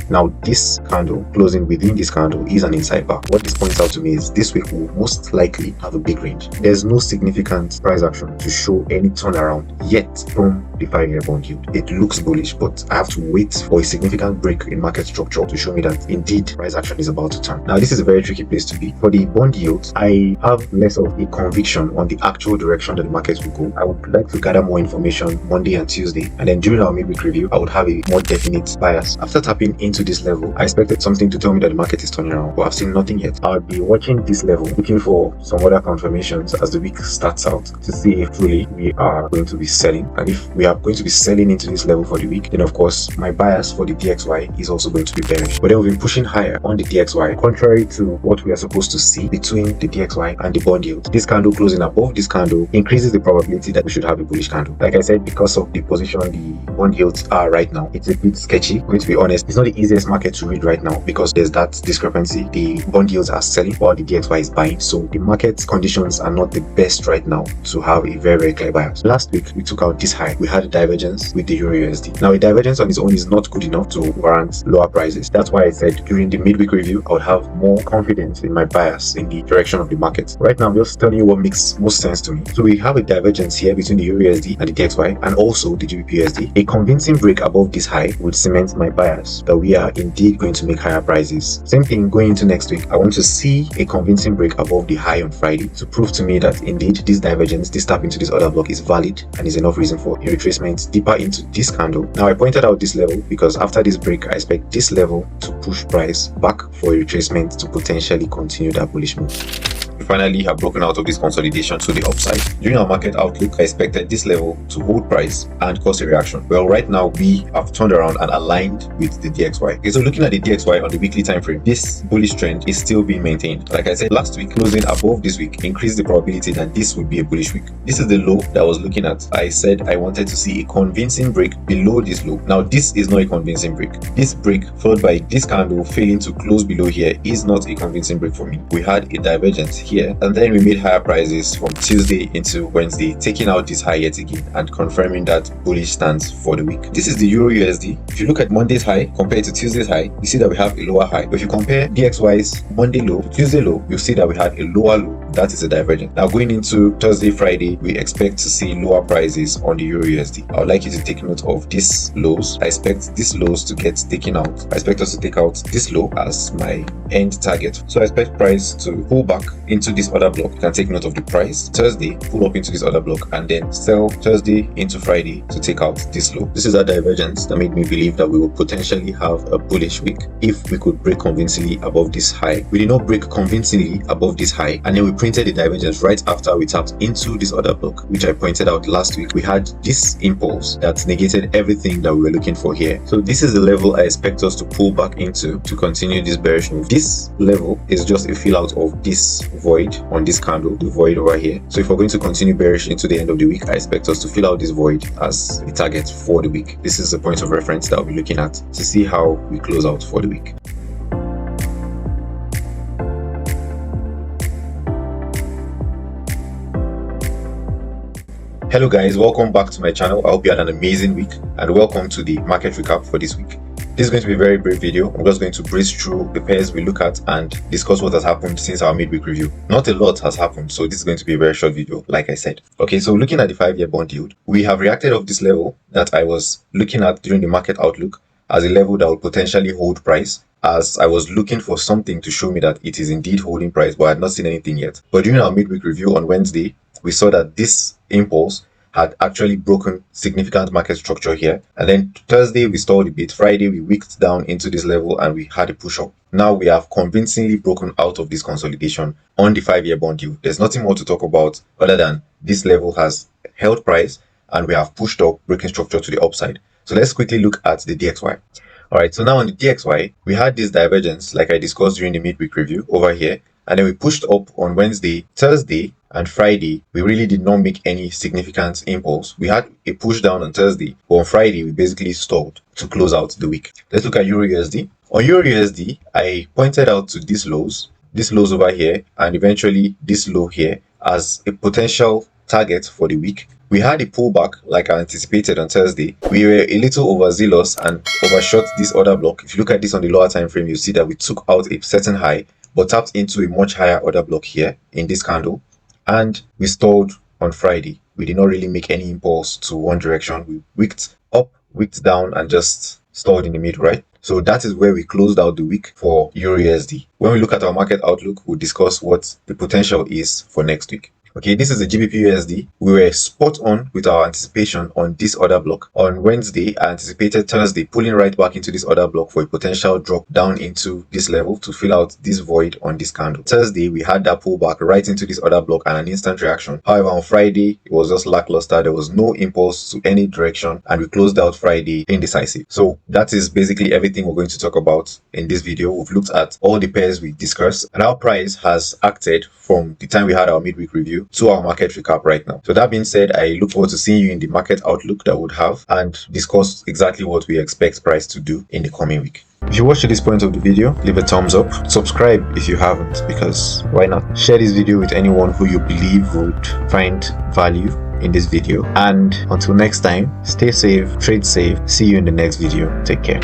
Now this candle closing within this candle is an inside bar. What this points out to me is this week will most likely have a big range. There's no significant price action to show any turnaround yet from the 5-year bond yield. It looks bullish, but I have to wait for a significant break in market structure to show me that indeed price action is about to turn. Now this is a very tricky place to be. For the bond yields, I have less of a conviction on the actual direction that the market will go. I would like to gather more information Monday and Tuesday, and then during our midweek review I would have a more definite bias. After tapping into this level, I expected something to tell me that the market is turning around, but I've seen nothing yet. I'll be watching this level, looking for some other confirmations as the week starts out to see if truly we are going to be selling, and if we are going to be selling into this level for the week, then of course my bias for the DXY is also going to be bearish. But then we've been pushing higher on the DXY, contrary to what we are supposed to see between the DXY and the bond yield. This candle closing above this candle increases the probability that we should have a bullish candle. Like I said, because of the position the bond yields are right now, it's a bit sketchy. I'm going to be honest, it's not the easiest market to read right now because there's that discrepancy. The bond yields are selling while the DXY is buying, so the market conditions are not the best right now to have a very clear bias. Last week we took out this high. We had a divergence with the Eurusd. Now a divergence on its own is not good enough to warrant lower prices. That's why I said during the midweek review I would have more confidence in my bias in the direction of the market. Right now I'm just telling you what makes most sense to me. So we have a divergence here between the Eurusd and the DXY and also the Gbpusd. A convincing break above this high would cement my bias that we are indeed going to make higher prices. Same thing going into next week. I want to see a convincing break above the high on Friday to prove to me that indeed this divergence, this tap into this other block is valid and is enough reason for a retracement deeper into this candle. Now I pointed out this level because after this break I expect this level to push price back for a retracement to potentially continue that bullish move. We finally have broken out of this consolidation to the upside. During our market outlook, I expected this level to hold price and cause a reaction. Well, right now we have turned around and aligned with the DXY. Okay, so looking at the DXY on the weekly time frame, this bullish trend is still being maintained. Like I said last week, closing above this week increased the probability that this would be a bullish week. This is the low that I was looking at. I said I wanted to see a convincing break below this low. Now this is not a convincing break. This break followed by this candle failing to close below here is not a convincing break for me. We had a divergence here, and then we made higher prices from Tuesday into Wednesday, taking out this high yet again and confirming that bullish stance for the week. This is the Eurusd. If you look at Monday's high compared to Tuesday's high, you see that we have a lower high. But if you compare DXY's Monday low to Tuesday low, you see that we had a lower low. That is a divergence. Now going into Thursday, Friday, we expect to see lower prices on the Eurusd. I would like you to take note of these lows. I expect these lows to get taken out. I expect us to take out this low as my end target. So I expect price to pull back into this other block. You can take note of the price. Thursday, pull up into this other block and then sell Thursday into Friday to take out this low. This is a divergence that made me believe that we will potentially have a bullish week if we could break convincingly above this high. We did not break convincingly above this high, and then we printed the divergence right after we tapped into this other block, which I pointed out last week. We had this impulse that negated everything that we were looking for here. So this is the level I expect us to pull back into to continue this bearish move. This level is just a fill out of this void on this candle, the void over here. So if we're going to continue bearish into the end of the week, I expect us to fill out this void as a target for the week. This is the point of reference that I'll be looking at to see how we close out for the week. Hello guys, welcome back to my channel. I hope you had an amazing week and welcome to the market recap for this week. This is going to be a very brief video. I'm just going to breeze through the pairs we look at and discuss what has happened since our midweek review. Not a lot has happened, so this is going to be a very short video, like I said. Okay, so looking at the 5-year bond yield, we have reacted off this level that I was looking at during the market outlook as a level that would potentially hold price, as I was looking for something to show me that it is indeed holding price, but I had not seen anything yet. But during our midweek review on Wednesday, we saw that this impulse had actually broken significant market structure here, and then Thursday we stalled a bit. Friday we wicked down into this level and we had a push up. Now we have convincingly broken out of this consolidation on the 5-year bond yield. There's nothing more to talk about other than this level has held price and we have pushed up, breaking structure to the upside. So let's quickly look at the DXY. Alright, so now on the DXY, we had this divergence like I discussed during the midweek review over here, and then we pushed up on Wednesday, Thursday, and Friday. We really did not make any significant impulse. We had a push down on Thursday, but on Friday we basically stalled to close out the week. Let's look at EURUSD. On EURUSD, I pointed out to these lows over here, and eventually this low here as a potential target for the week. We had a pullback like I anticipated on Thursday. We were a little overzealous and overshot this order block. If you look at this on the lower time frame, you'll see that we took out a certain high but tapped into a much higher order block here in this candle, and we stalled on Friday. We did not really make any impulse to one direction. We wicked up, wicked down, and just stalled in the middle, right? So that is where we closed out the week for EURUSD. When we look at our market outlook, we'll discuss what the potential is for next week. Okay, this is the GBPUSD. We were spot on with our anticipation on this order block. On Wednesday, I anticipated Thursday pulling right back into this order block for a potential drop down into this level to fill out this void on this candle. Thursday, we had that pullback right into this order block and an instant reaction. However, on Friday, it was just lackluster. There was no impulse to any direction, and we closed out Friday indecisive. So that is basically everything we're going to talk about in this video. We've looked at all the pairs we discussed, and our price has acted from the time we had our midweek review to our market recap right now. So that being said, I look forward to seeing you in the market outlook that would have and discuss exactly what we expect price to do in the coming week. If you watched to this point of the video, leave a thumbs up, subscribe if you haven't, because why not? Share this video with anyone who you believe would find value in this video. And until next time, stay safe, trade safe. See you in the next video. Take care.